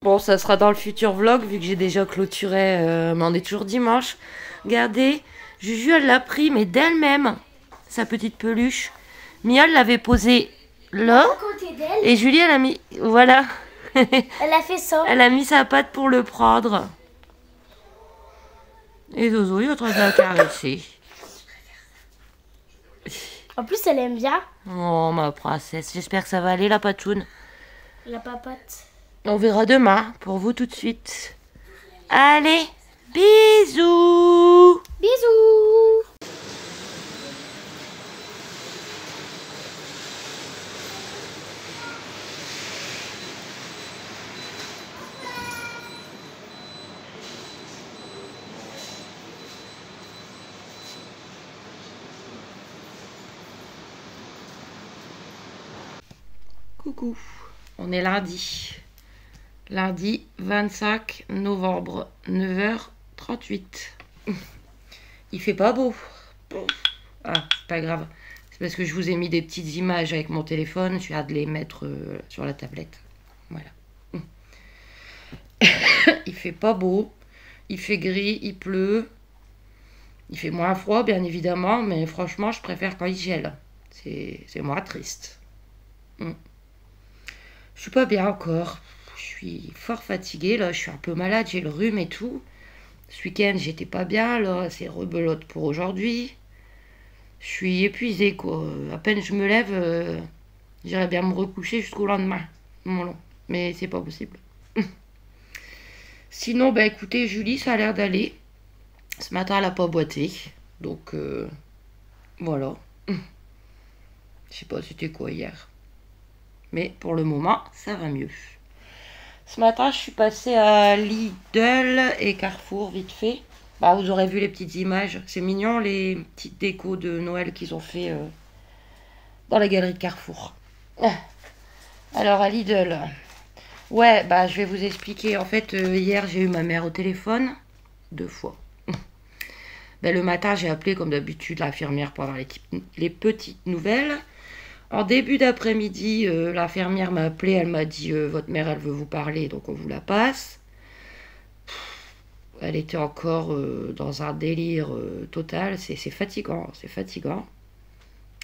Bon, ça sera dans le futur vlog, vu que j'ai déjà clôturé, mais on est toujours dimanche. Regardez, Juju, elle l'a pris, mais d'elle-même, sa petite peluche. Mia l'avait posée là, et Julie, elle a mis, voilà. Elle a fait ça. Elle a mis sa patte pour le prendre. Et Zozo, il est en train de la caresser. En plus, elle aime bien. Oh, ma princesse, j'espère que ça va aller, la patoune. La papatte. On verra demain, pour vous tout de suite. Allez, bisous. Bisous. Coucou, on est lundi. Lundi 25 novembre, 9h38. Il fait pas beau. Ah, c'est pas grave. C'est parce que je vous ai mis des petites images avec mon téléphone. Je viens de les mettre sur la tablette. Voilà. Il fait pas beau. Il fait gris, il pleut. Il fait moins froid, bien évidemment. Mais franchement, je préfère quand il gèle. C'est moins triste. Je suis pas bien encore. Je suis fort fatiguée, là. Je suis un peu malade, j'ai le rhume et tout. Ce week-end, j'étais pas bien, là. C'est rebelote pour aujourd'hui. Je suis épuisée, quoi. À peine je me lève, j'irais bien me recoucher jusqu'au lendemain. Bon, mais c'est pas possible. Sinon, bah écoutez, Julie, ça a l'air d'aller. Ce matin, elle a pas boité. Donc, voilà. Je sais pas c'était quoi hier. Mais pour le moment, ça va mieux. Ce matin, je suis passée à Lidl et Carrefour, vite fait. Bah, vous aurez vu les petites images. C'est mignon, les petites décos de Noël qu'ils ont fait dans la galerie de Carrefour. Alors, à Lidl. Ouais, bah, je vais vous expliquer. En fait, hier, j'ai eu ma mère au téléphone. 2 fois. Ben, le matin, j'ai appelé, comme d'habitude, l'infirmière pour avoir les petites nouvelles. En début d'après-midi, l'infirmière m'a appelé, elle m'a dit votre mère, elle veut vous parler, donc on vous la passe. Elle était encore dans un délire total, c'est fatigant, c'est fatigant.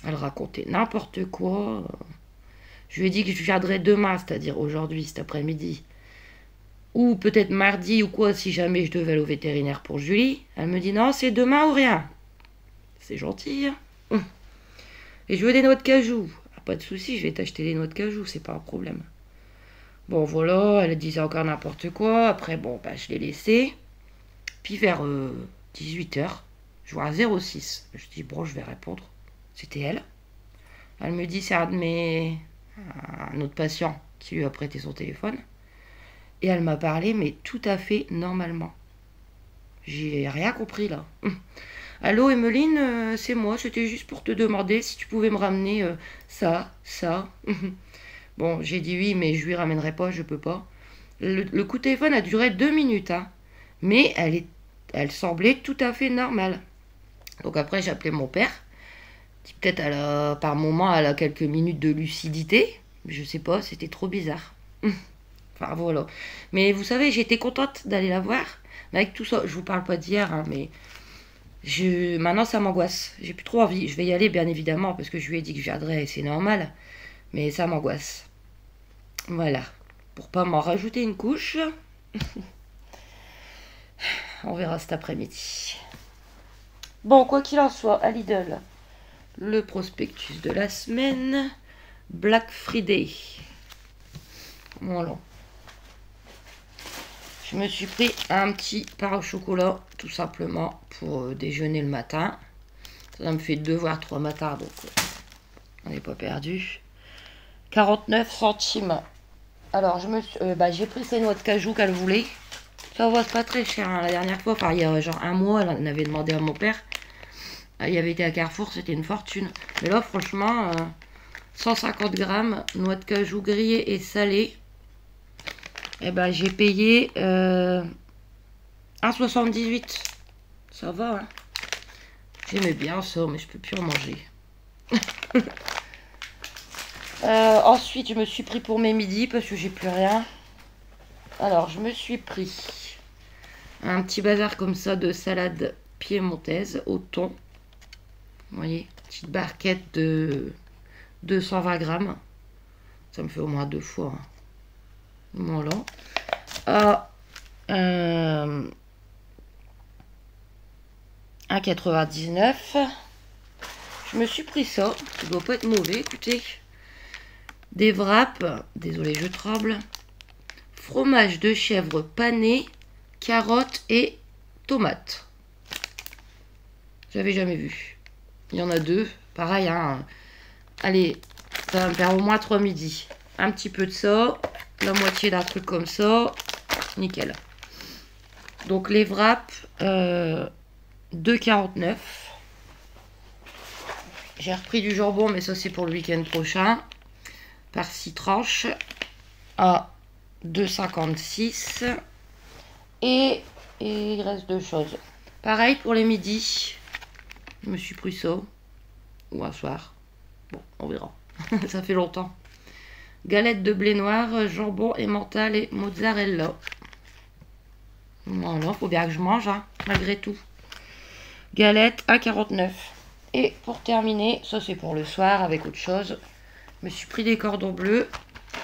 Elle racontait n'importe quoi. Je lui ai dit que je viendrais demain, c'est-à-dire aujourd'hui, cet après-midi. Ou peut-être mardi ou quoi, si jamais je devais aller au vétérinaire pour Julie. Elle me dit non, c'est demain ou rien. C'est gentil, hein. Et je veux des noix de cajou. Pas de souci, je vais t'acheter des noix de cajou, c'est pas un problème. Bon, voilà, elle disait encore n'importe quoi. Après, bon, bah, je l'ai laissé. Puis vers 18h, je vois un 06. Je dis, bon, je vais répondre. C'était elle. Elle me dit, c'est un autre patient qui lui a prêté son téléphone. Et elle m'a parlé, mais tout à fait normalement. J'ai rien compris, là. Allô, Emeline, c'est moi, c'était juste pour te demander si tu pouvais me ramener ça. Bon, j'ai dit oui, mais je lui ramènerai pas, je peux pas. Le coup de téléphone a duré 2 minutes, hein, mais elle semblait tout à fait normale. Donc après, j'ai appelé mon père. Peut-être par moment, elle a quelques minutes de lucidité. Je sais pas, c'était trop bizarre. Enfin, voilà. Mais vous savez, j'étais contente d'aller la voir. Mais avec tout ça, je vous parle pas d'hier, hein, mais... Maintenant, ça m'angoisse. J'ai plus trop envie. Je vais y aller, bien évidemment, parce que je lui ai dit que je viendrais, et c'est normal. Mais ça m'angoisse. Voilà. Pour pas m'en rajouter une couche. On verra cet après-midi. Bon, quoi qu'il en soit, à Lidl, le prospectus de la semaine. Black Friday. Voilà. Je me suis pris un petit pain au chocolat, tout simplement, pour déjeuner le matin. Ça me fait 2 voire 3 matins, donc on n'est pas perdu. 49 centimes. Alors, j'ai pris ces noix de cajou qu'elle voulait. Ça va, c'est pas très cher, hein. La dernière fois, enfin, il y a genre un mois, elle en avait demandé à mon père. Il avait été à Carrefour, c'était une fortune. Mais là, franchement, 150 grammes, noix de cajou grillées et salées. Eh ben, j'ai payé 1,78. Ça va, hein. J'aimais bien ça, mais je peux plus en manger. Ensuite, je me suis pris pour mes midis parce que j'ai plus rien. Alors, je me suis pris un petit bazar comme ça de salade piémontaise au thon. Vous voyez, petite barquette de 220 grammes. Ça me fait au moins 2 fois. Hein. Voilà. Ah, 1,99. Je me suis pris ça. Ça doit pas être mauvais, écoutez. Des wraps. Désolé, je tremble. Fromage de chèvre pané, carottes et tomates. J'avais jamais vu. Il y en a 2. Pareil, hein. Allez, ça va me faire au moins 3 midis. Un petit peu de ça. La moitié d'un truc comme ça. Nickel. Donc les wraps, 2,49. J'ai repris du jambon, mais ça c'est pour le week-end prochain. Par 6 tranches. À 2,56. Et il reste 2 choses. Pareil pour les midis. Je me suis pris ça. Ou un soir. Bon, on verra. Ça fait longtemps. Galette de blé noir, jambon, emmental et mozzarella. Voilà, faut bien que je mange, hein, malgré tout. Galette, 1,49. Et pour terminer, ça c'est pour le soir avec autre chose. Je me suis pris des cordons bleus,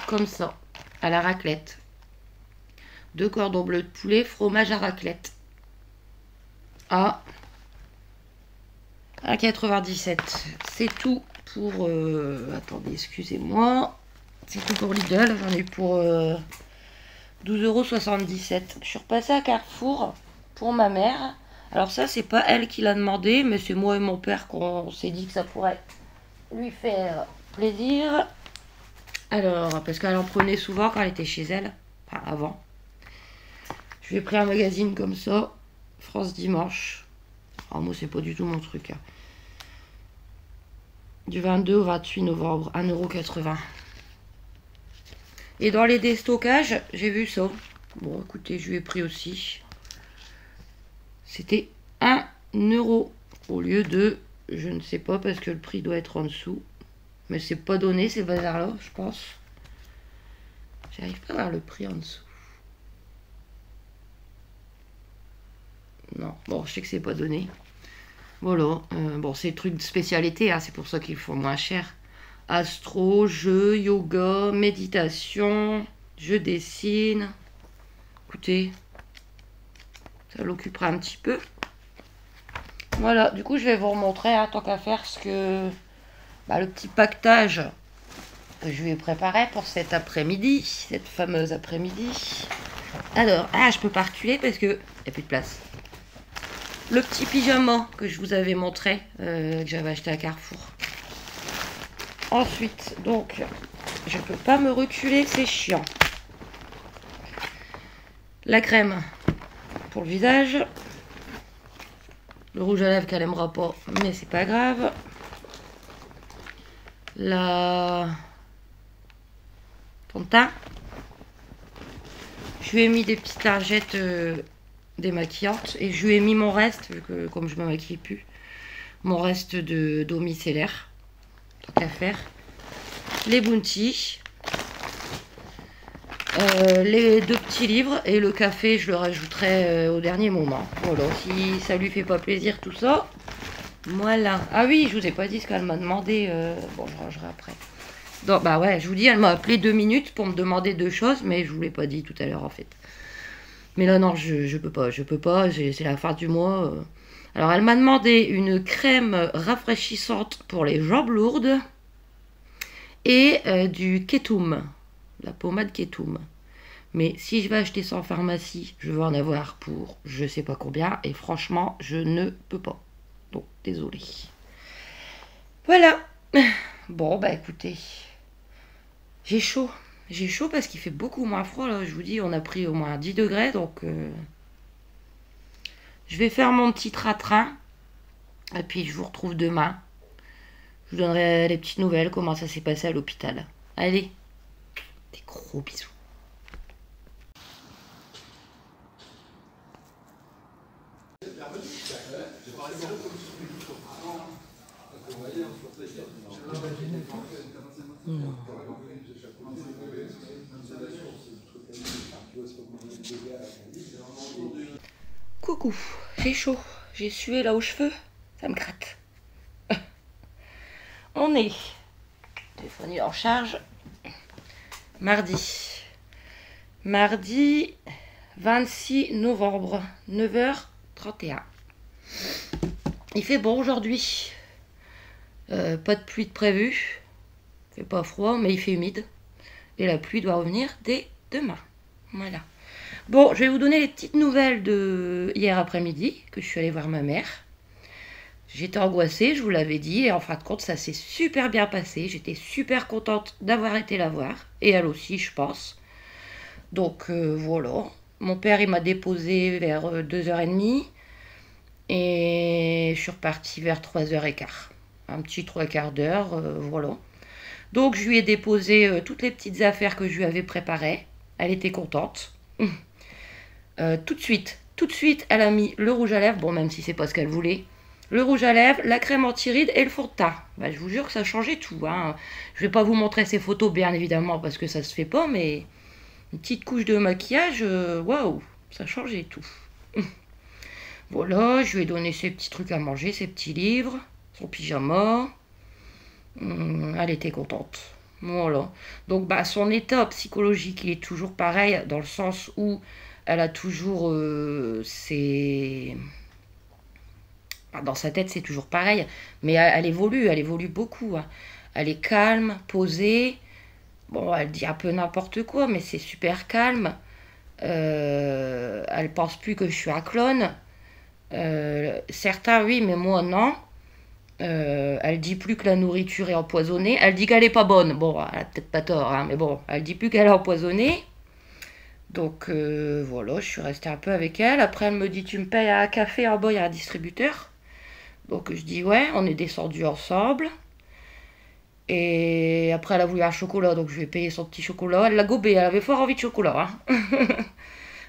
comme ça, à la raclette. 2 cordons bleus de poulet, fromage à raclette. À 1,97. C'est tout pour... attendez, excusez-moi. C'est tout pour Lidl. J'en ai eu pour 12,77 €. Je suis repassée à Carrefour pour ma mère. Alors ça, c'est pas elle qui l'a demandé, mais c'est moi et mon père qu'on s'est dit que ça pourrait lui faire plaisir. Alors, parce qu'elle en prenait souvent quand elle était chez elle. Enfin, avant. Je lui ai pris un magazine comme ça. France Dimanche. Alors moi, c'est pas du tout mon truc. Hein. Du 22 au 28 novembre. 1,80 €. Et dans les déstockages, j'ai vu ça. Bon, écoutez, je lui ai pris aussi. C'était 1 € au lieu de, je ne sais pas, parce que le prix doit être en dessous. Mais c'est pas donné, ces bazars-là, je pense. J'arrive pas à voir le prix en dessous. Non, bon, je sais que c'est pas donné. Voilà, bon, c'est le truc de spécialité, hein, c'est pour ça qu'il faut moins cher. Astro, jeu, yoga, méditation, je dessine. Écoutez, ça l'occupera un petit peu. Voilà, du coup, je vais vous remontrer, hein, tant qu'à faire, ce que le petit pactage que je lui ai préparé pour cet après-midi, cette fameuse après-midi. Alors, je peux pas reculer parce que il n'y a plus de place. Le petit pyjama que je vous avais montré, que j'avais acheté à Carrefour. Ensuite, donc, je peux pas me reculer, c'est chiant. La crème pour le visage. Le rouge à lèvres qu'elle aimera pas, mais c'est pas grave. La fond de teint. Je lui ai mis des petites lingettes démaquillantes et je lui ai mis mon reste, vu que comme je me maquille plus, mon reste d'eau micellaire. Tant qu'à faire. Les bounties. Les 2 petits livres et le café, je le rajouterai au dernier moment. Voilà, si ça lui fait pas plaisir tout ça. Voilà. Ah oui, je vous ai pas dit ce qu'elle m'a demandé. Bon, je rangerai après. Donc, bah ouais, je vous dis, elle m'a appelé 2 minutes pour me demander 2 choses, mais je vous l'ai pas dit tout à l'heure en fait. Mais là, non, je peux pas, c'est la fin du mois. Alors, elle m'a demandé une crème rafraîchissante pour les jambes lourdes et du Ketum, la pommade Ketum. Mais si je vais acheter ça en pharmacie, je vais en avoir pour je sais pas combien, et franchement, je ne peux pas. Donc, désolé. Voilà. Bon, bah écoutez, j'ai chaud. J'ai chaud parce qu'il fait beaucoup moins froid, là. Je vous dis, on a pris au moins 10 degrés, donc... je vais faire mon petit train. Et puis, je vous retrouve demain. Je vous donnerai les petites nouvelles, comment ça s'est passé à l'hôpital. Allez, des gros bisous. Non. Coucou, j'ai chaud, j'ai sué là aux cheveux, ça me gratte. On est téléphone en charge. Mardi 26 novembre, 9h31. Il fait bon aujourd'hui. Pas de pluie de prévu. Il fait pas froid, mais il fait humide. Et la pluie doit revenir dès demain. Voilà. Bon, je vais vous donner les petites nouvelles de hier après-midi, que je suis allée voir ma mère. J'étais angoissée, je vous l'avais dit, et en fin de compte, ça s'est super bien passé. J'étais super contente d'avoir été la voir, et elle aussi, je pense. Donc, voilà. Mon père, il m'a déposé vers 2h30, et je suis repartie vers 3h15. Un petit 3/4 d'heure, voilà. Donc, je lui ai déposé toutes les petites affaires que je lui avais préparées. Elle était contente. Tout de suite, elle a mis le rouge à lèvres, bon, même si c'est pas ce qu'elle voulait. Le rouge à lèvres, la crème anti-rides et le fond de teint. Bah, je vous jure que ça changeait tout. Hein. Je vais pas vous montrer ces photos, bien évidemment, parce que ça se fait pas, mais une petite couche de maquillage, waouh, ça changeait tout. Voilà, je lui ai donné ses petits trucs à manger, ses petits livres, son pyjama. Elle était contente. Voilà. Donc, bah, son état psychologique, il est toujours pareil, dans le sens où elle a toujours ses... Dans sa tête, c'est toujours pareil, mais elle évolue beaucoup. Hein. Elle est calme, posée. Bon, elle dit un peu n'importe quoi, mais c'est super calme. Elle pense plus que je suis un clone. Certains, oui, mais moi, non. Elle dit plus que la nourriture est empoisonnée. Elle dit qu'elle est pas bonne. Bon, elle a peut-être pas tort, hein, mais bon, elle dit plus qu'elle est empoisonnée. Donc, voilà, je suis restée un peu avec elle. Après, elle me dit, tu me payes un café en bas, il y a un distributeur. Donc je dis ouais, on est descendus ensemble. Et après elle a voulu un chocolat, donc je lui ai payé son petit chocolat. Elle l'a gobé, elle avait fort envie de chocolat. Hein.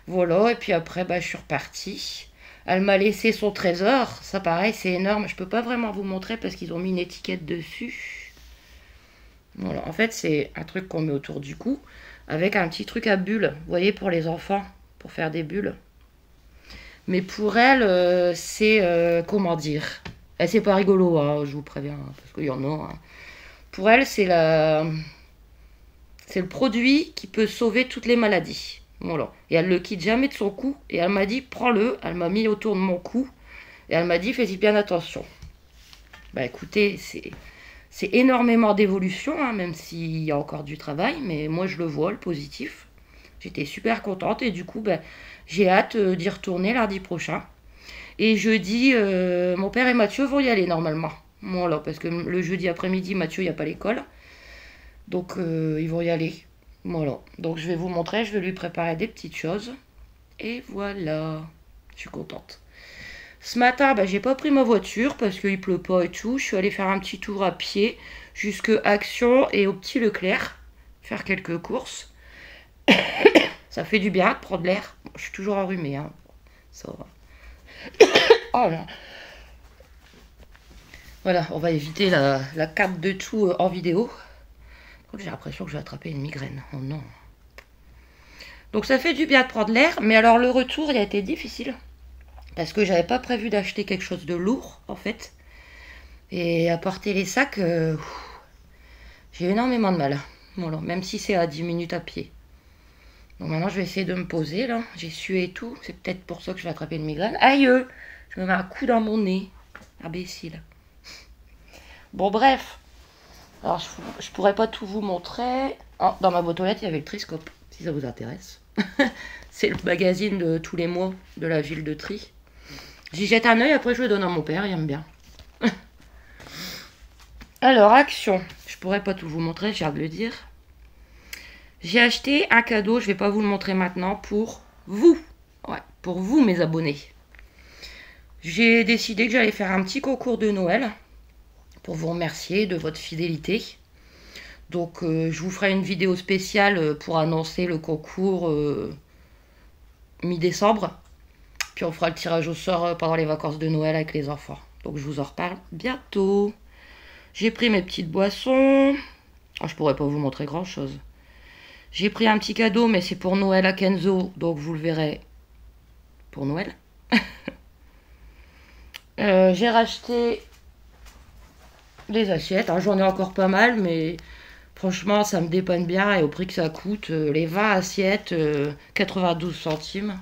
Voilà, et puis après bah, je suis repartie. Elle m'a laissé son trésor, ça pareil c'est énorme. Je peux pas vraiment vous montrer parce qu'ils ont mis une étiquette dessus. Voilà, en fait c'est un truc qu'on met autour du cou avec un petit truc à bulles, vous voyez, pour les enfants, pour faire des bulles. Mais pour elle, c'est... comment dire? C'est pas rigolo, hein, je vous préviens, hein, parce qu'il y en a. Hein. Pour elle, c'est le produit qui peut sauver toutes les maladies. Voilà. Et elle le quitte jamais de son cou. Et elle m'a dit, prends-le. Elle m'a mis autour de mon cou. Et elle m'a dit, fais-y bien attention. Bah écoutez, c'est énormément d'évolution, hein, même s'il y a encore du travail. Mais moi, je le vois, le positif. J'étais super contente et du coup, ben, j'ai hâte d'y retourner lundi prochain. Et jeudi, mon père et Mathieu vont y aller normalement. Voilà, parce que le jeudi après-midi, Mathieu, il n'y a pas l'école. Donc, ils vont y aller. Voilà. Donc, je vais vous montrer, je vais lui préparer des petites choses. Et voilà. Je suis contente. Ce matin, ben, j'ai pas pris ma voiture parce qu'il pleut pas et tout. Je suis allée faire un petit tour à pied jusque Action et au Petit Leclerc. Faire quelques courses. Ça fait du bien de prendre l'air. Bon, je suis toujours enrhumée, hein. Ça va. Oh là. Voilà, on va éviter la carte de tout en vidéo. J'ai l'impression que je vais attraper une migraine. Oh non. Donc ça fait du bien de prendre l'air. Mais alors le retour, il a été difficile. Parce que j'avais pas prévu d'acheter quelque chose de lourd, en fait. Et à porter les sacs, j'ai énormément de mal. Voilà, même si c'est à 10 minutes à pied. Donc maintenant, je vais essayer de me poser, là. J'ai sué et tout. C'est peut-être pour ça que je vais attraper une migraine. Aïe! Je me mets un coup dans mon nez. Imbécile. Bon, bref. Alors, je pourrais pas tout vous montrer. Oh, dans ma boîte aux lettres, il y avait le Triscope, si ça vous intéresse. C'est le magazine de tous les mois de la ville de Tri. J'y jette un œil, après je le donne à mon père, il aime bien. Alors, Action. Je pourrais pas tout vous montrer, je viens de le dire. J'ai acheté un cadeau, je vais pas vous le montrer maintenant, pour vous. Ouais, pour vous, mes abonnés. J'ai décidé que j'allais faire un petit concours de Noël pour vous remercier de votre fidélité. Donc, je vous ferai une vidéo spéciale pour annoncer le concours mi-décembre. Puis on fera le tirage au sort pendant les vacances de Noël avec les enfants. Donc, je vous en reparle bientôt. J'ai pris mes petites boissons. Oh, je pourrais pas vous montrer grand chose. J'ai pris un petit cadeau, mais c'est pour Noël à Kenzo, donc vous le verrez pour Noël. J'ai racheté les assiettes, hein, j'en ai encore pas mal, mais franchement ça me dépanne bien et au prix que ça coûte, les 20 assiettes, 92 centimes.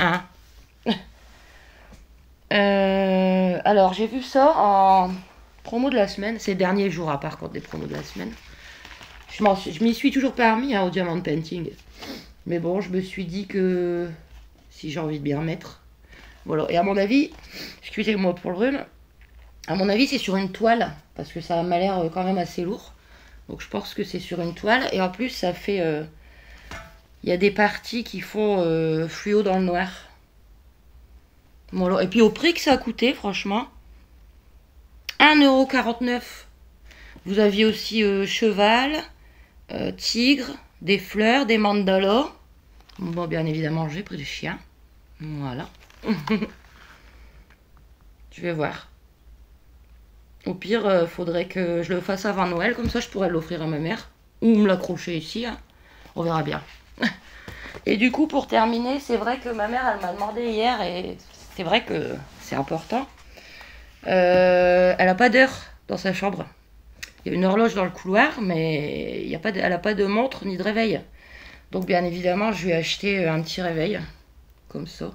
Hein. Alors j'ai vu ça en promo de la semaine, ces derniers jours à part contre des promos de la semaine. Je m'y suis toujours pas remis hein, au diamant painting. Mais bon, je me suis dit que si j'ai envie de bien remettre. Voilà. Et à mon avis, excusez-moi pour le rhume, à mon avis c'est sur une toile, parce que ça m'a l'air quand même assez lourd. Donc je pense que c'est sur une toile. Et en plus ça fait... Il y a des parties qui font fluo dans le noir. Voilà. Et puis au prix que ça a coûté, franchement, 1,49 €. Vous aviez aussi cheval, tigre, des fleurs, des mandalas. Bon, bien évidemment, j'ai pris le chien. Voilà. Je vais voir. Au pire, faudrait que je le fasse avant Noël, comme ça je pourrais l'offrir à ma mère. Ou me l'accrocher ici. Hein. On verra bien. Et du coup, pour terminer, c'est vrai que ma mère, elle m'a demandé hier, et c'est vrai que c'est important. Elle n'a pas d'heure dans sa chambre. Il y a une horloge dans le couloir, mais elle n'a pas de montre ni de réveil. Donc bien évidemment, je lui ai acheté un petit réveil, comme ça.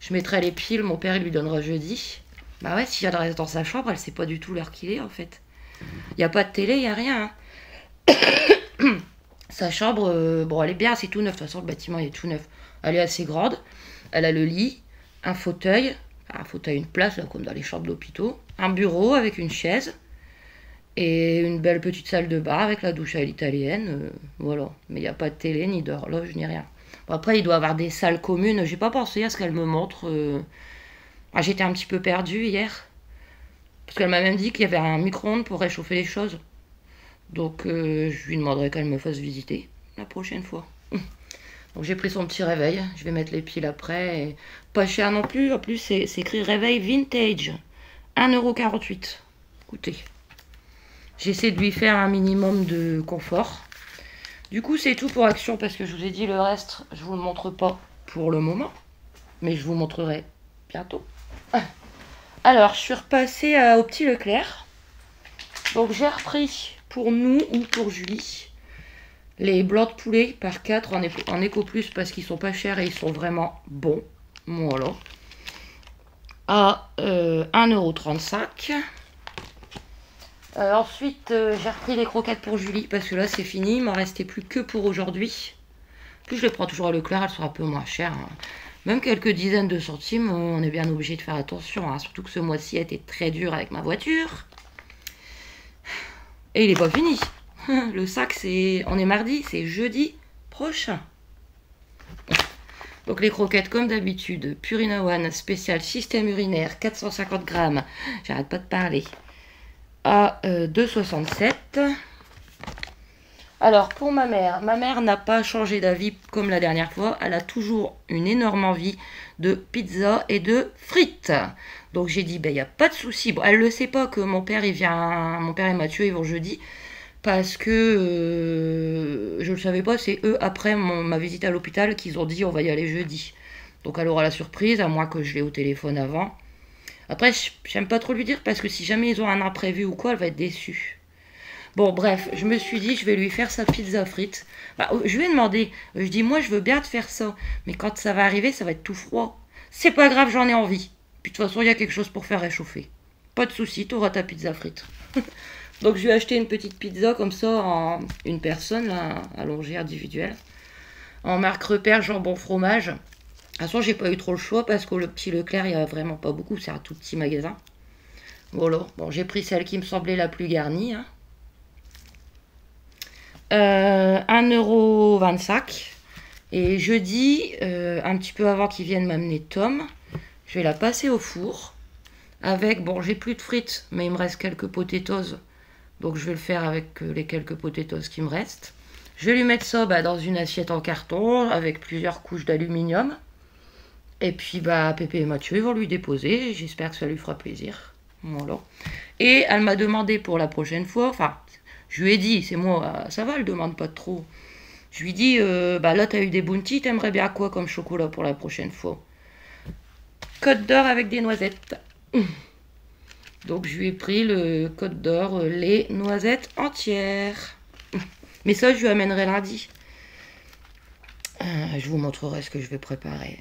Je mettrai les piles, mon père il lui donnera jeudi. Bah ouais, si elle reste dans sa chambre, elle sait pas du tout l'heure qu'il est en fait. Il n'y a pas de télé, il n'y a rien. Hein. Sa chambre, bon elle est bien, c'est tout neuf. De toute façon, le bâtiment il est tout neuf. Elle est assez grande. Elle a le lit, un fauteuil, une place, là, comme dans les chambres d'hôpitaux. Un bureau avec une chaise. Et une belle petite salle de bain avec la douche à l'italienne. Voilà. Mais il n'y a pas de télé, ni d'horloge, ni rien. Bon, après, il doit y avoir des salles communes. J'ai pas pensé à ce qu'elle me montre. J'étais un petit peu perdue hier. Parce qu'elle m'a même dit qu'il y avait un micro-ondes pour réchauffer les choses. Donc, je lui demanderai qu'elle me fasse visiter la prochaine fois. Donc, j'ai pris son petit réveil. Je vais mettre les piles après. Et pas cher non plus. En plus, c'est écrit réveil vintage. 1,48 €. Écoutez. J'essaie de lui faire un minimum de confort. Du coup, c'est tout pour Action parce que je vous ai dit le reste, je vous le montre pas pour le moment. Mais je vous montrerai bientôt. Alors, je suis repassée au petit Leclerc. Donc, j'ai repris pour nous ou pour Julie les blancs de poulet par 4 en Eco Plus parce qu'ils sont pas chers et ils sont vraiment bons. Voilà. À 1,35 €. Ensuite, j'ai repris les croquettes pour Julie parce que là c'est fini, il m'en restait plus que pour aujourd'hui. Puis je les prends toujours à Leclerc, elles sont un peu moins chères. Hein. Même quelques dizaines de centimes, on est bien obligé de faire attention. Hein. Surtout que ce mois-ci a été très dur avec ma voiture. Et il n'est pas fini. Le sac, on est mardi, c'est jeudi prochain. Donc les croquettes comme d'habitude, Purina One spécial système urinaire, 450 grammes. J'arrête pas de parler. À 2,67 €. Alors pour ma mère n'a pas changé d'avis comme la dernière fois. Elle a toujours une énorme envie de pizza et de frites. Donc j'ai dit, il n'y a pas de souci. Bon, elle ne le sait pas que mon père et Mathieu ils vont jeudi. Parce que je ne le savais pas, c'est eux après ma visite à l'hôpital qu'ils ont dit on va y aller jeudi. Donc elle aura la surprise, à moins que je l'ai au téléphone avant. Après, j'aime pas trop lui dire parce que si jamais ils ont un imprévu ou quoi, elle va être déçue. Bon, bref, je me suis dit, je vais lui faire sa pizza frite. Bah, je lui ai demandé, je dis, moi, je veux bien te faire ça. Mais quand ça va arriver, ça va être tout froid. C'est pas grave, j'en ai envie. Puis de toute façon, il y a quelque chose pour faire réchauffer. Pas de souci, tu auras ta pizza frite. Donc, je lui ai acheté une petite pizza comme ça, en une personne, là, allongée individuelle. En marque repère, jambon fromage. De toute façon, j'ai pas eu trop le choix parce que le petit Leclerc, il n'y a vraiment pas beaucoup. C'est un tout petit magasin. Voilà. Bon, j'ai pris celle qui me semblait la plus garnie. Hein. 1,25 €. Et jeudi, un petit peu avant qu'ils viennent m'amener Tom, je vais la passer au four. Avec, bon, j'ai plus de frites, mais il me reste quelques potatoes. Donc, je vais le faire avec les quelques potatoes qui me restent. Je vais lui mettre ça dans une assiette en carton avec plusieurs couches d'aluminium. Et puis, Pépé et Mathieu, ils vont lui déposer. J'espère que ça lui fera plaisir. Voilà. Et elle m'a demandé pour la prochaine fois, enfin, Je lui ai dit, c'est moi, ça va, elle demande pas trop. Je lui dis, bah là, t'as eu des bounties, t'aimerais bien quoi comme chocolat pour la prochaine fois? Côte d'or avec des noisettes. Donc, je lui ai pris le côte d'or, les noisettes entières. Mais ça, je lui amènerai lundi. Je vous montrerai ce que je vais préparer.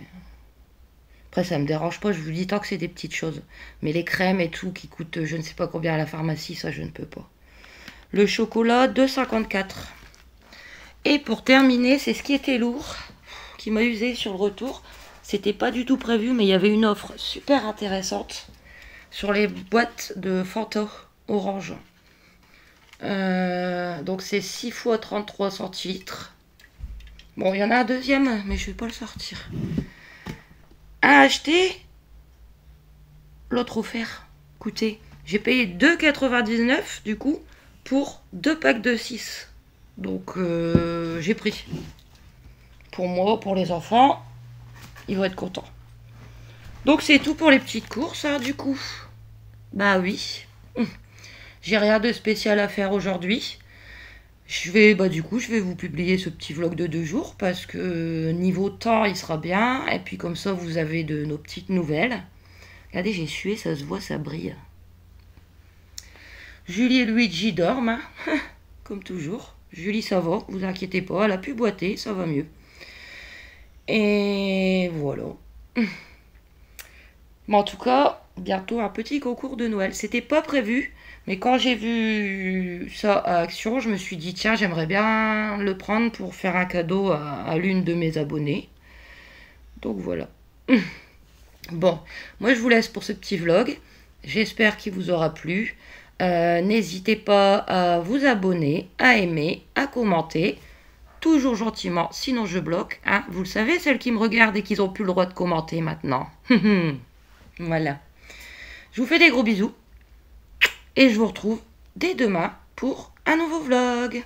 Après, ça me dérange pas, je vous dis tant que c'est des petites choses. Mais les crèmes et tout qui coûtent je ne sais pas combien à la pharmacie, ça, je ne peux pas. Le chocolat, 2,54 €. Et pour terminer, c'est ce qui était lourd, qui m'a usé sur le retour. C'était pas du tout prévu, mais il y avait une offre super intéressante sur les boîtes de Fanta orange. Donc c'est 6 fois 33 centilitres. Bon, il y en a un deuxième, mais je vais pas le sortir. Un acheté, l'autre offert. Écoutez, j'ai payé 2,99 € du coup pour 2 packs de 6. Donc j'ai pris. Pour moi, pour les enfants, ils vont être contents. Donc c'est tout pour les petites courses, hein, du coup. Bah oui. J'ai rien de spécial à faire aujourd'hui. Je vais vous publier ce petit vlog de 2 jours parce que niveau temps, il sera bien. Et puis comme ça, vous avez de nos petites nouvelles. Regardez, j'ai sué, ça se voit, ça brille. Julie et Luigi dorment, hein. Comme toujours. Julie, ça va, vous inquiétez pas, elle a pu boiter, ça va mieux. Et voilà. Mais en tout cas, bientôt un petit concours de Noël. C'était pas prévu, mais quand j'ai vu ça à Action, je me suis dit, tiens, j'aimerais bien le prendre pour faire un cadeau à l'une de mes abonnées. Donc voilà. Bon, moi je vous laisse pour ce petit vlog. J'espère qu'il vous aura plu. N'hésitez pas à vous abonner, à aimer, à commenter. Toujours gentiment, sinon je bloque. Hein. Vous le savez, celles qui me regardent et qui n'ont plus le droit de commenter maintenant. Voilà. Je vous fais des gros bisous. Et je vous retrouve dès demain pour un nouveau vlog.